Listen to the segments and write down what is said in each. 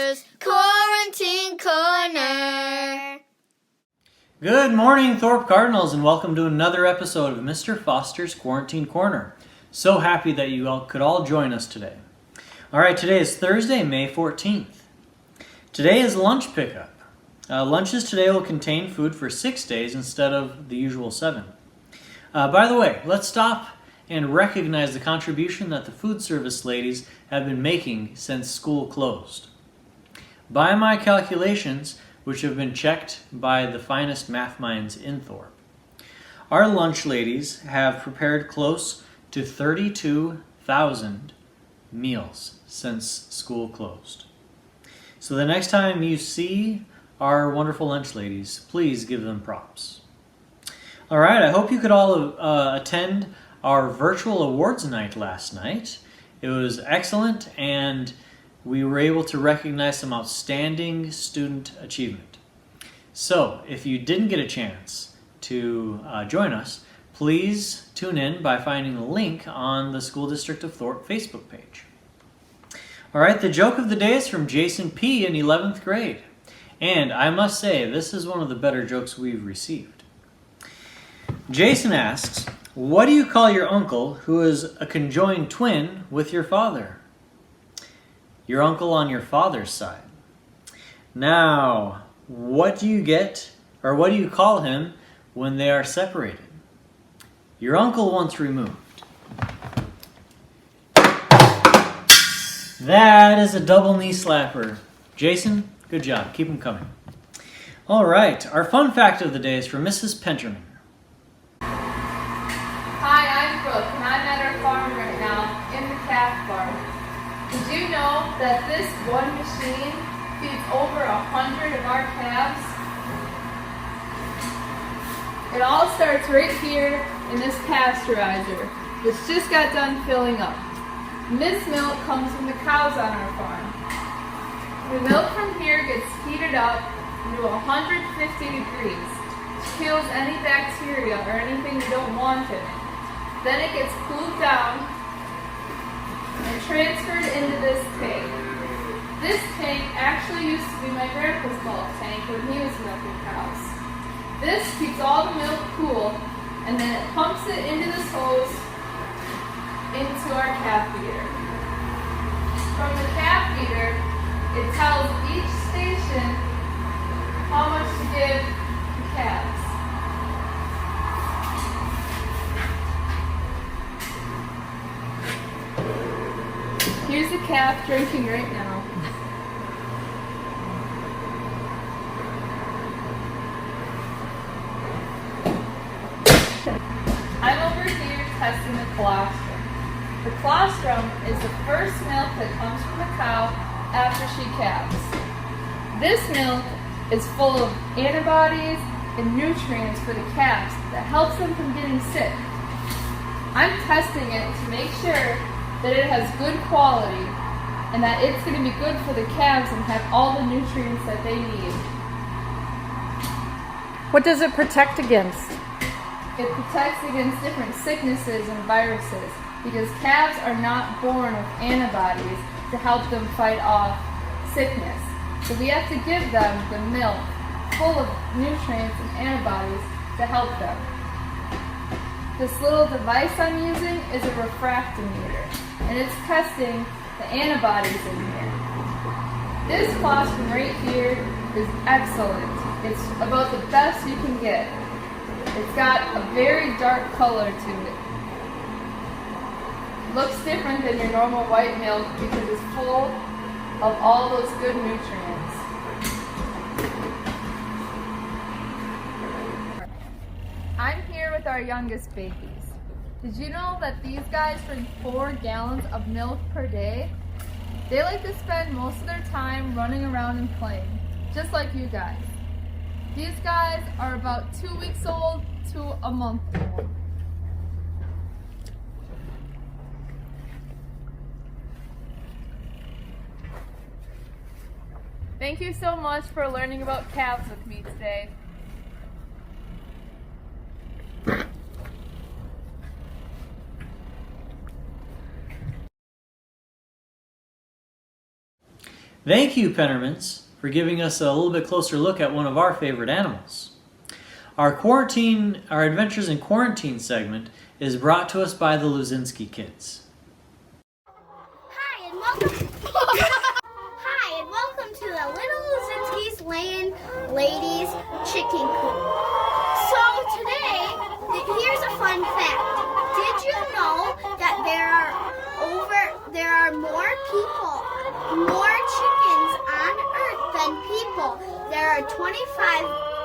Foster's Quarantine Corner. Good morning, Thorpe Cardinals, and welcome to another episode of Mr. Foster's Quarantine Corner. So happy that you all could join us today. All right, today is Thursday, May 14th. Today is lunch pickup. Lunches today will contain food for 6 days instead of the usual 7. By the way, let's stop and recognize the contribution that the food service ladies have been making since school closed. By my calculations, which have been checked by the finest math minds in Thorpe, our lunch ladies have prepared close to 32,000 meals since school closed. So the next time you see our wonderful lunch ladies, please give them props. All right, I hope you could all attend our virtual awards night last night. It was excellent, and we were able to recognize some outstanding student achievement. So if you didn't get a chance to join us, please tune in by finding the link on the School District of Thorpe Facebook page. All right, the joke of the day is from Jason P. in 11th grade. And I must say, this is one of the better jokes we've received. Jason asks, what do you call your uncle who is a conjoined twin with your father? Your uncle on your father's side. Now, what do you call him when they are separated? Your uncle once removed. That is a double knee slapper. Jason, good job. Keep them coming. All right, our fun fact of the day is from Mrs. Penterman. Hi, I'm Brooke, and I'm at our farm right now in the calf barn. Did you know that this one machine feeds over 100 of our calves? It all starts right here in this pasteurizer, which just got done filling up. And this milk comes from the cows on our farm. The milk from here gets heated up to 150 degrees, which kills any bacteria or anything we don't want in it. Then it gets cooled down and transferred into this tank. This tank actually used to be my grandpa's milk tank when he was milking cows. This keeps all the milk cool, and then it pumps it into this hose into our calf feeder. From the calf feeder, it tells each station how much to give the calves. Here's a calf drinking right now. I'm over here testing the colostrum. The colostrum is the first milk that comes from the cow after she calves. This milk is full of antibodies and nutrients for the calves that helps them from getting sick. I'm testing it to make sure that it has good quality and that it's going to be good for the calves and have all the nutrients that they need. What does it protect against? It protects against different sicknesses and viruses because calves are not born with antibodies to help them fight off sickness. So we have to give them the milk full of nutrients and antibodies to help them. This little device I'm using is a refractometer, and it's testing the antibodies in here. This colostrum right here is excellent. It's about the best you can get. It's got a very dark color to it. Looks different than your normal white milk because it's full of all those good nutrients. I'm here with our youngest babies. Did you know that these guys drink 4 gallons of milk per day? They like to spend most of their time running around and playing, just like you guys. These guys are about 2 weeks old to a month old. Thank you so much for learning about calves with me today. Thank you, Pennermans, for giving us a little bit closer look at one of our favorite animals. Our Adventures in Quarantine segment is brought to us by the Luzinski kids. Hi and welcome. Hi and welcome to the Little Luzinski's Laying Ladies Chicken Coop. So today, here's a fun fact. Did you know that there are more chickens on Earth than people? There are 25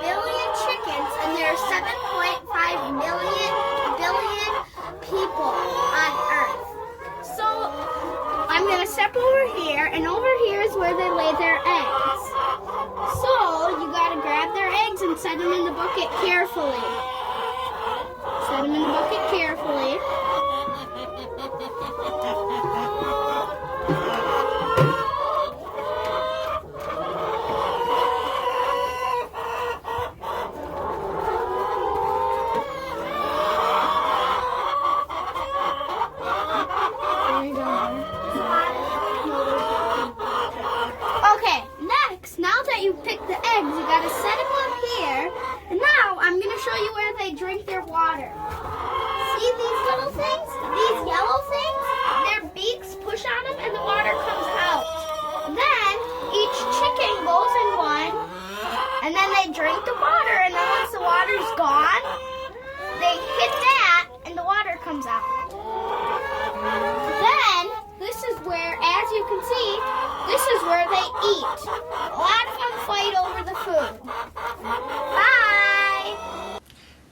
billion chickens and there are 7.5 billion people on Earth. So I'm going to step over here, and over here is where they lay their eggs. So you got to grab their eggs and set them in the bucket carefully. Set them in the bucket carefully. Okay, next, now that you've picked the eggs, you gotta set them up here. And now I'm gonna show you where they drink their water. See these little things? These yellow things? Their beaks push on them and the water comes out. Then each chicken goes in one, and then they drink the water, and then once the water's gone, they hit that and the water comes out. Then this is where, as you can see, this is where they eat. A lot of them fight over the food. Bye!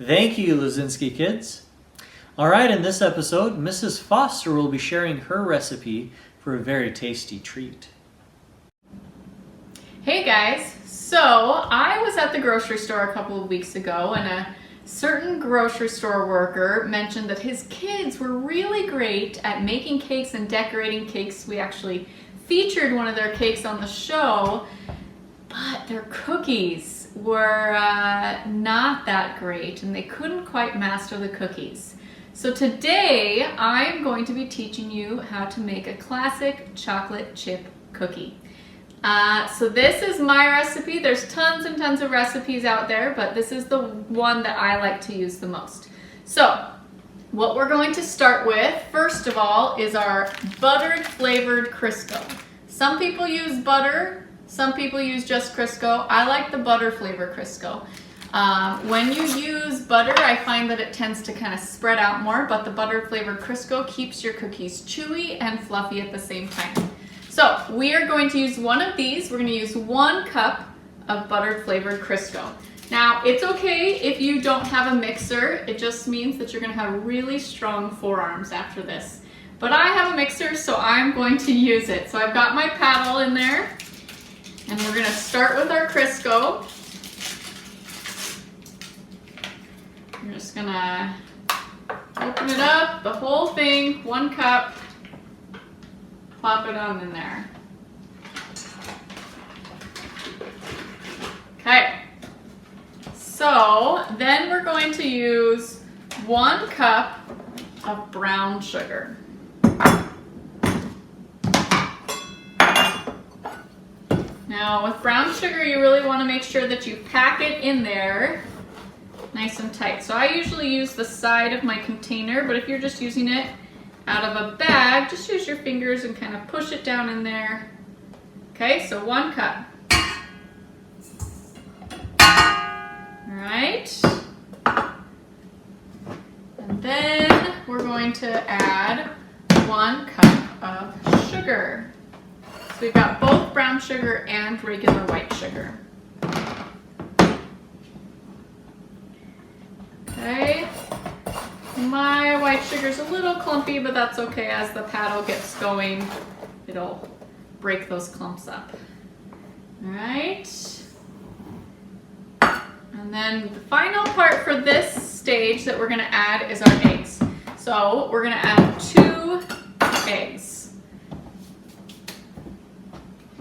Thank you, Luzinski kids. All right, in this episode, Mrs. Foster will be sharing her recipe for a very tasty treat. Hey guys, so I was at the grocery store a couple of weeks ago and a certain grocery store worker mentioned that his kids were really great at making cakes and decorating cakes. We actually featured one of their cakes on the show, but their cookies were not that great and they couldn't quite master the cookies. So today I'm going to be teaching you how to make a classic chocolate chip cookie. So this is my recipe. There's tons and tons of recipes out there, but this is the one that I like to use the most. So what we're going to start with, first of all, is our buttered flavored Crisco. Some people use butter, some people use just Crisco. I like the butter flavor Crisco. When you use butter, I find that it tends to kind of spread out more, but the butter flavored Crisco keeps your cookies chewy and fluffy at the same time. So we are going to use one of these. We're going to use 1 cup of buttered flavored Crisco. Now, it's okay if you don't have a mixer. It just means that you're going to have really strong forearms after this. But I have a mixer, so I'm going to use it. So I've got my paddle in there, and we're going to start with our Crisco. I'm just going to open it up, the whole thing, 1 cup. Plop it on in there. Okay, so then we're going to use 1 cup of brown sugar. Now with brown sugar, you really want to make sure that you pack it in there nice and tight. So I usually use the side of my container, but if you're just using it out of a bag, just use your fingers and kind of push it down in there. Okay, so 1 cup. All right. And then we're going to add 1 cup of sugar. So we've got both brown sugar and regular white sugar. Okay. My white sugar's a little clumpy, but that's okay. As the paddle gets going, it'll break those clumps up. All right. And then the final part for this stage that we're gonna add is our eggs. So we're gonna add 2 eggs.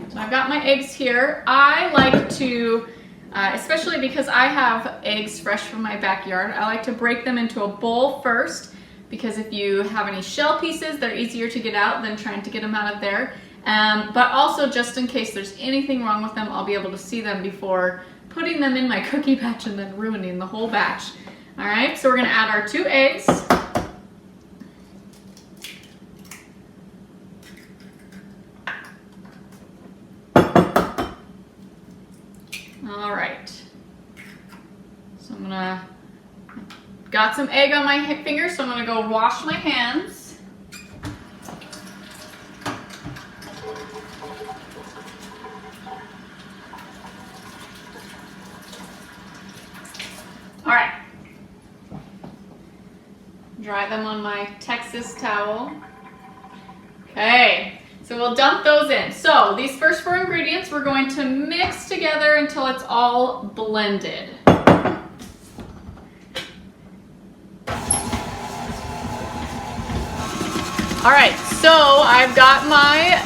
So I've got my eggs here. I like to, especially because I have eggs fresh from my backyard, I like to break them into a bowl first, because if you have any shell pieces, they're easier to get out than trying to get them out of there. But also just in case there's anything wrong with them, I'll be able to see them before putting them in my cookie batch and then ruining the whole batch. All right, so we're gonna add our 2 eggs. All right, so got some egg on my finger, so I'm gonna go wash my hands. All right, dry them on my Texas towel. Okay. So we'll dump those in. So these first 4 ingredients we're going to mix together until it's all blended. All right, so I've got my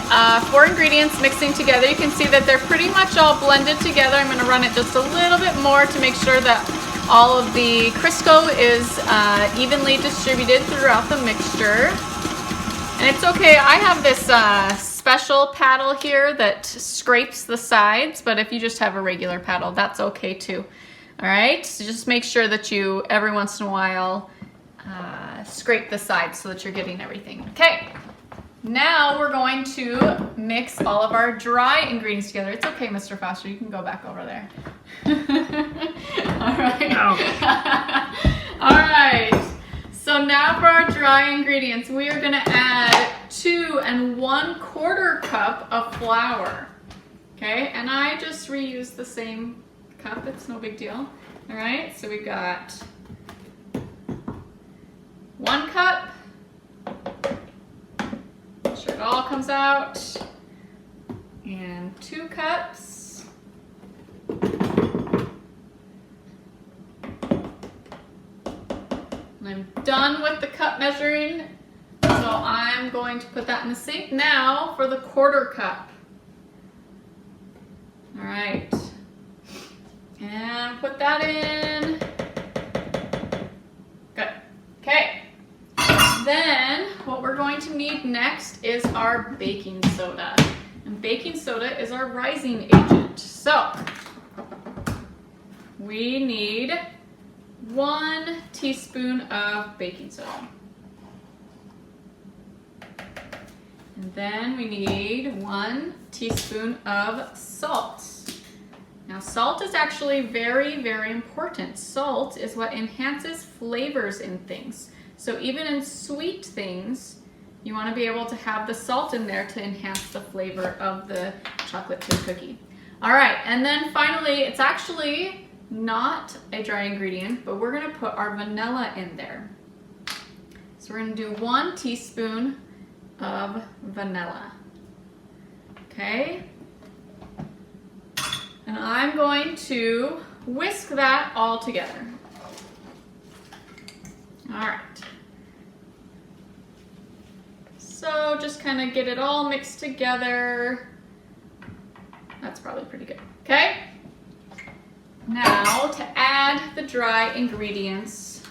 4 ingredients mixing together. You can see that they're pretty much all blended together. I'm gonna run it just a little bit more to make sure that all of the Crisco is evenly distributed throughout the mixture. And it's okay, I have this special paddle here that scrapes the sides, but if you just have a regular paddle, that's okay too. All right, so just make sure that you, every once in a while, scrape the sides so that you're getting everything. Okay, now we're going to mix all of our dry ingredients together. It's okay, Mr. Foster, you can go back over there. All right. All right. So now for our dry ingredients, we are gonna add 2 1/4 cup of flour. Okay, and I just reuse the same cup, it's no big deal. All right, so we've got 1 cup, make sure it all comes out, and 2 cups. I'm done with the cup measuring, so I'm going to put that in the sink. Now for the 1/4 cup. All right, and put that in. Good, okay. Then what we're going to need next is our baking soda. And baking soda is our rising agent. So we need 1 teaspoon of baking soda. And then we need 1 teaspoon of salt. Now salt is actually very, very important. Salt is what enhances flavors in things. So even in sweet things, you want to be able to have the salt in there to enhance the flavor of the chocolate chip cookie. All right, and then finally, it's actually not a dry ingredient, but we're gonna put our vanilla in there. So we're gonna do 1 teaspoon of vanilla. Okay? And I'm going to whisk that all together. All right. So just kind of get it all mixed together. That's probably pretty good. Okay? Now to add the dry ingredients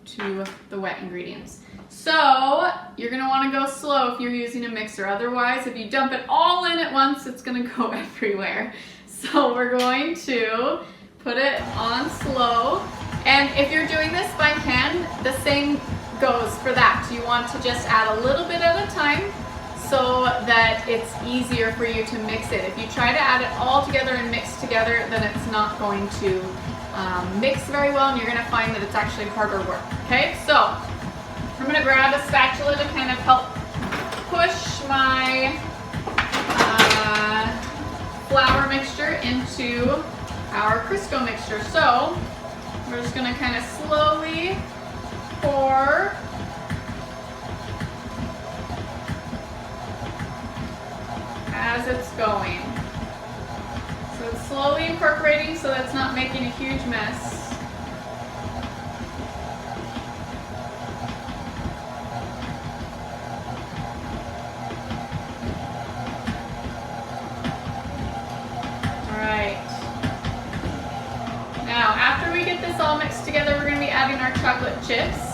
to the wet ingredients. So you're gonna wanna go slow if you're using a mixer. Otherwise, if you dump it all in at once, it's gonna go everywhere. So we're going to put it on slow. And if you're doing this by hand, the same goes for that. You want to just add a little bit at a time so that it's easier for you to mix it. If you try to add it all together and mix together, then it's not going to mix very well, and you're gonna find that it's actually harder work. Okay, so I'm gonna grab a spatula to kind of help push my flour mixture into our Crisco mixture. So we're just gonna kind of slowly pour as it's going. So it's slowly incorporating so that it's not making a huge mess. Alright. Now, after we get this all mixed together, we're going to be adding our chocolate chips.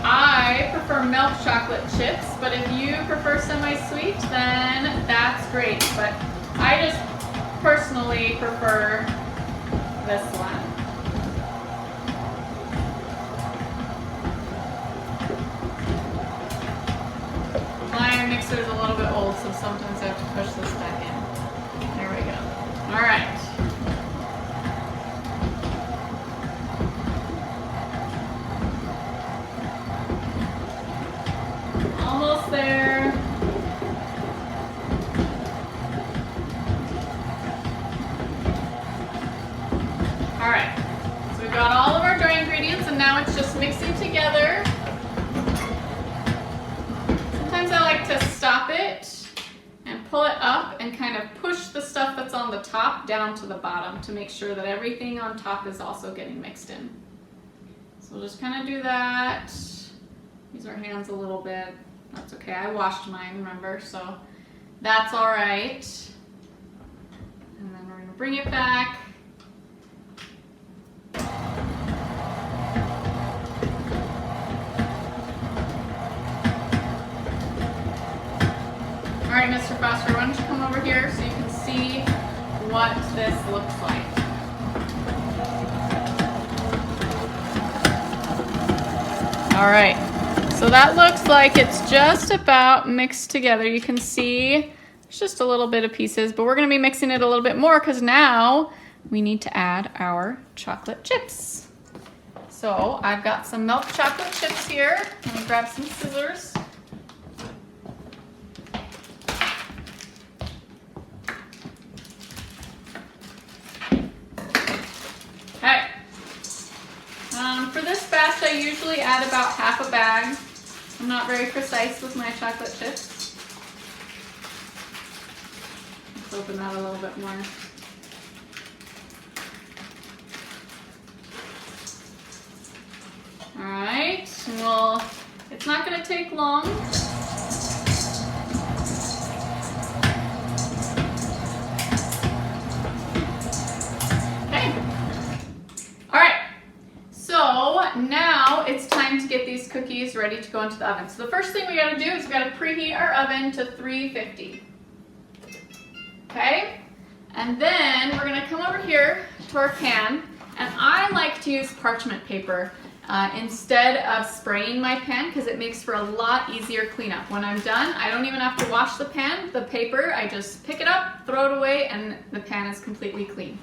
I I prefer milk chocolate chips, but if you prefer semi-sweet, then that's great. But I just personally prefer this one. My mixer is a little bit old, so sometimes I have to push this back in. There we go. All right. Almost there. All right. So we've got all of our dry ingredients, and now it's just mixing together. Sometimes I like to stop it and pull it up and kind of push the stuff that's on the top down to the bottom to make sure that everything on top is also getting mixed in. So we'll just kind of do that. Use our hands a little bit. That's okay. I washed mine, remember? So that's all right. And then we're going to bring it back. All right, Mr. Foster, why don't you come over here so you can see what this looks like. All right, so that looks like it's just about mixed together. You can see it's just a little bit of pieces, but we're gonna be mixing it a little bit more because now we need to add our chocolate chips. So I've got some milk chocolate chips here. Let me grab some scissors. Okay. For this batch, I usually add about half a bag. I'm not very precise with my chocolate chips. Let's open that a little bit more. All right, well, it's not going to take long. Okay. All right, so now it's time to get these cookies ready to go into the oven. So the first thing we got to do is we got to preheat our oven to 350. Okay, and then we're going to come over here to our pan, and I like to use parchment paper instead of spraying my pan because it makes for a lot easier cleanup. When I'm done, I don't even have to wash the pan, the paper, I just pick it up, throw it away, and the pan is completely clean.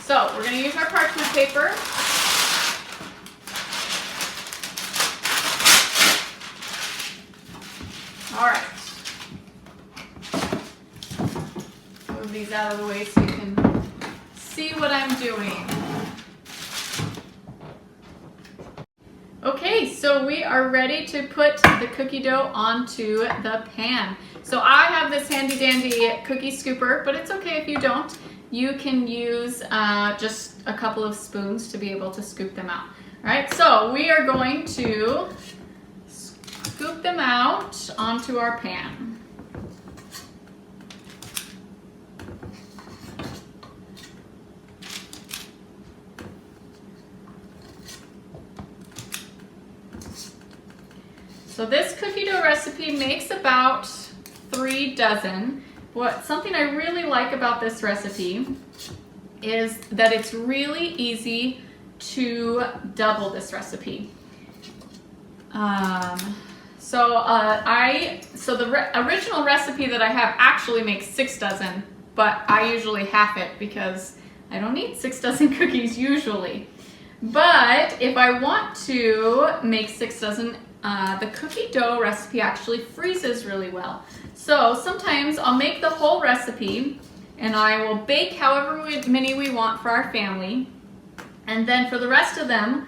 So we're going to use our parchment paper. All right. Move these out of the way so you can see what I'm doing. Okay, so we are ready to put the cookie dough onto the pan. So I have this handy dandy cookie scooper, but it's okay if you don't. You can use just a couple of spoons to be able to scoop them out. All right, so we are going to scoop them out onto our pan. So this cookie dough recipe makes about 3 dozen. Something I really like about this recipe is that it's really easy to double this recipe. So the original recipe that I have actually makes 6 dozen, but I usually half it because I don't need 6 dozen cookies usually. But if I want to make 6 dozen, the cookie dough recipe actually freezes really well. So sometimes I'll make the whole recipe and I will bake however many we want for our family. And then for the rest of them,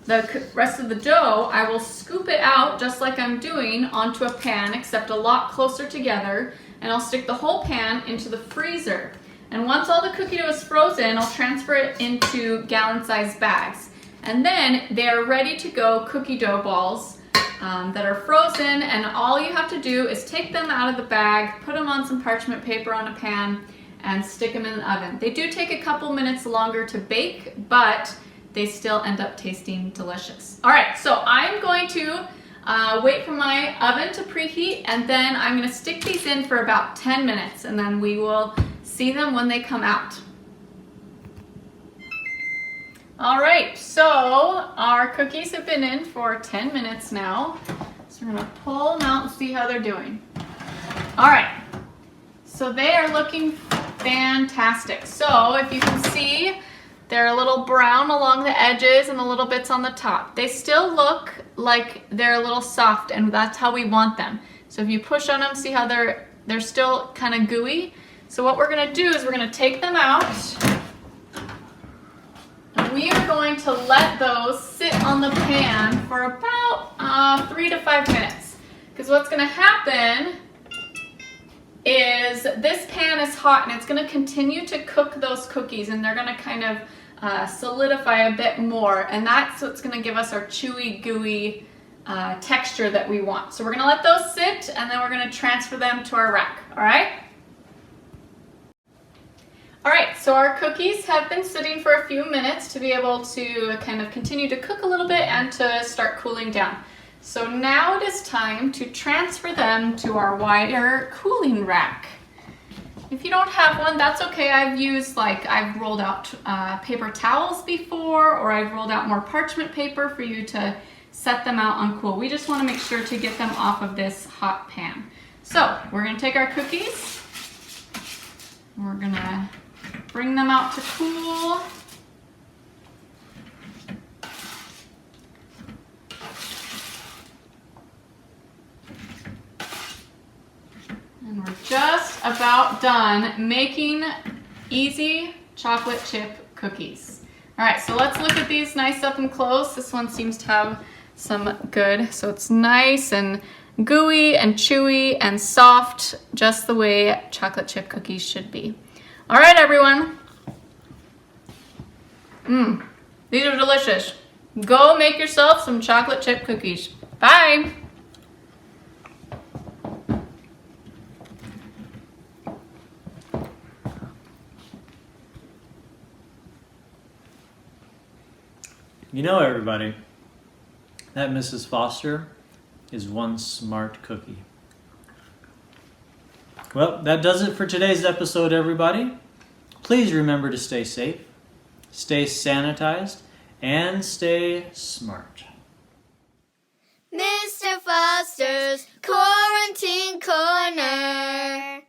the rest of the dough, I will scoop it out just like I'm doing onto a pan, except a lot closer together. And I'll stick the whole pan into the freezer. And once all the cookie dough is frozen, I'll transfer it into gallon-sized bags. And then they're ready to go cookie dough balls that are frozen, and all you have to do is take them out of the bag, put them on some parchment paper on a pan, and stick them in the oven. They do take a couple minutes longer to bake, but they still end up tasting delicious. All right, so I'm going to wait for my oven to preheat, and then I'm going to stick these in for about 10 minutes, and then we will see them when they come out. All right, so our cookies have been in for 10 minutes now. So we're gonna pull them out and see how they're doing. All right, so they are looking fantastic. So if you can see, they're a little brown along the edges and the little bits on the top. They still look like they're a little soft, and that's how we want them. So if you push on them, see how they're still kind of gooey? So what we're gonna do is we're gonna take them out. We are going to let those sit on the pan for about 3 to 5 minutes. Because what's going to happen is this pan is hot and it's going to continue to cook those cookies, and they're going to kind of solidify a bit more. And that's what's going to give us our chewy, gooey texture that we want. So we're going to let those sit, and then we're going to transfer them to our rack. All right? All right, so our cookies have been sitting for a few minutes to be able to kind of continue to cook a little bit and to start cooling down. So now it is time to transfer them to our wire cooling rack. If you don't have one, that's okay. I've rolled out paper towels before, or I've rolled out more parchment paper for you to set them out on cool. We just want to make sure to get them off of this hot pan. So we're going to take our cookies, we're going to bring them out to cool. And we're just about done making easy chocolate chip cookies. All right, so let's look at these nice up and close. This one seems to have some good, so it's nice and gooey and chewy and soft, just the way chocolate chip cookies should be. All right, everyone. These are delicious. Go make yourself some chocolate chip cookies. Bye. You know, everybody, that Mrs. Foster is one smart cookie. Well, that does it for today's episode, everybody. Please remember to stay safe, stay sanitized, and stay smart. Mr. Foster's Quarantine Corner.